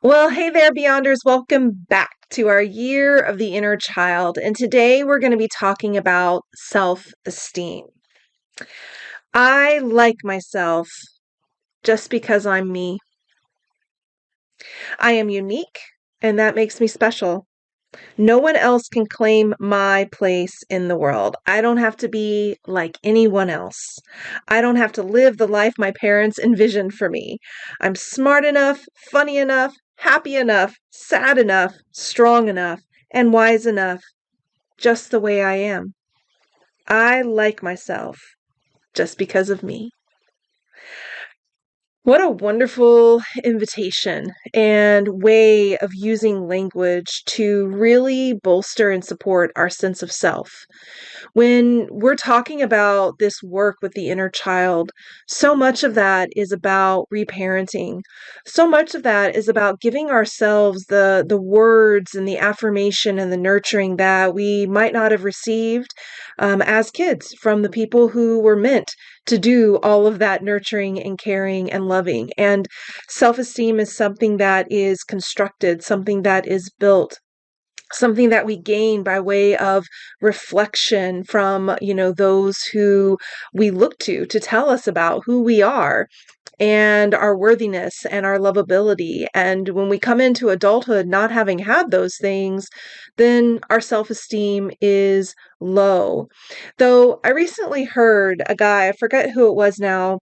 Well, hey there, Beyonders. Welcome back to our Year of the Inner Child. And today we're going to be talking about self esteem. I like myself just because I'm me. I am unique, and that makes me special. No one else can claim my place in the world. I don't have to be like anyone else. I don't have to live the life my parents envisioned for me. I'm smart enough, funny enough, happy enough, sad enough, strong enough, and wise enough, just the way I am. I like myself just because of me. What a wonderful invitation and way of using language to really bolster and support our sense of self. When we're talking about this work with the inner child, so much of that is about reparenting. So much of that is about giving ourselves the words and the affirmation and the nurturing that we might not have received as kids from the people who were meant to do all of that nurturing and caring and loving. And self-esteem is something that is constructed, something that is built, something that we gain by way of reflection from, those who we look to tell us about who we are and our worthiness and our lovability. And when we come into adulthood not having had those things, then our self-esteem is low. Though I recently heard a guy, I forget who it was now,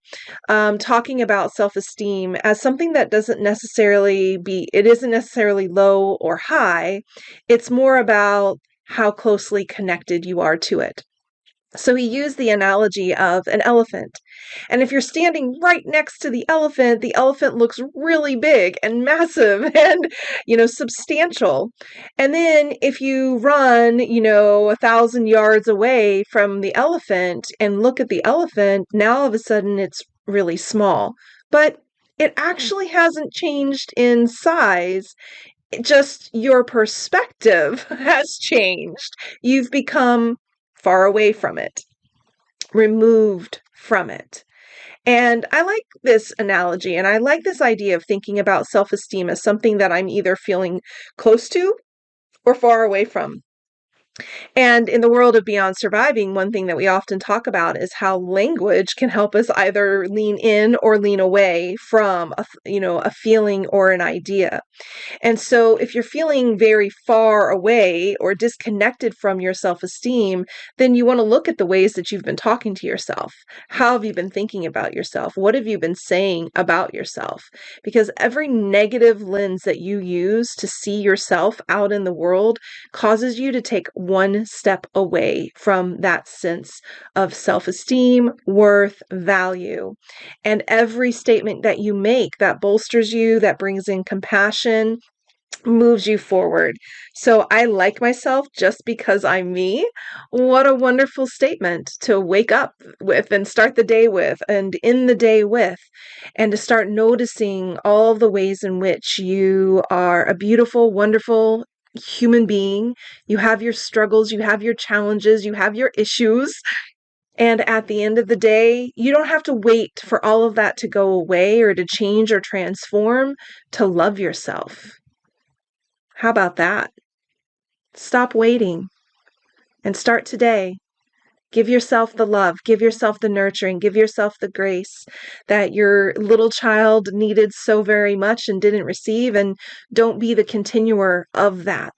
talking about self-esteem as something that it isn't necessarily low or high. It's more about how closely connected you are to it. So he used the analogy of an elephant. And if you're standing right next to the elephant looks really big and massive and, substantial. And then if you run, 1,000 yards away from the elephant and look at the elephant, now all of a sudden it's really small. But it actually hasn't changed in size. Just your perspective has changed. You've become far away from it, removed from it. And I like this analogy, and I like this idea of thinking about self-esteem as something that I'm either feeling close to or far away from. And in the world of Beyond Surviving, one thing that we often talk about is how language can help us either lean in or lean away from a feeling or an idea. And so if you're feeling very far away or disconnected from your self-esteem, then you want to look at the ways that you've been talking to yourself. How have you been thinking about yourself? What have you been saying about yourself? Because every negative lens that you use to see yourself out in the world causes you to take one step away from that sense of self-esteem, worth, value. And every statement that you make that bolsters you, that brings in compassion, moves you forward. So I like myself just because I'm me. What a wonderful statement to wake up with and start the day with and end the day with, and to start noticing all the ways in which you are a beautiful, wonderful human being. You have your struggles, you have your challenges, you have your issues. And at the end of the day, you don't have to wait for all of that to go away or to change or transform to love yourself. How about that? Stop waiting and start today. Give yourself the love, give yourself the nurturing, give yourself the grace that your little child needed so very much and didn't receive, and don't be the continuer of that.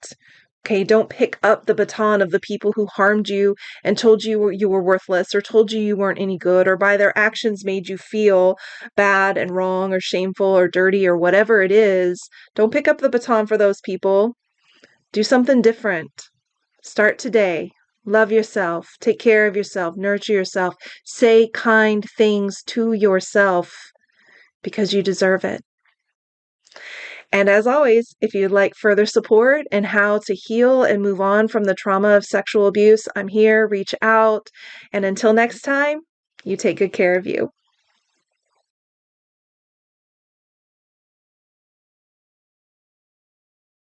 Okay, don't pick up the baton of the people who harmed you and told you you were worthless or told you you weren't any good, or by their actions made you feel bad and wrong or shameful or dirty or whatever it is. Don't pick up the baton for those people. Do something different. Start today. Love yourself. Take care of yourself. Nurture yourself. Say kind things to yourself because you deserve it. And as always, if you'd like further support and how to heal and move on from the trauma of sexual abuse, I'm here. Reach out. And until next time, you take good care of you.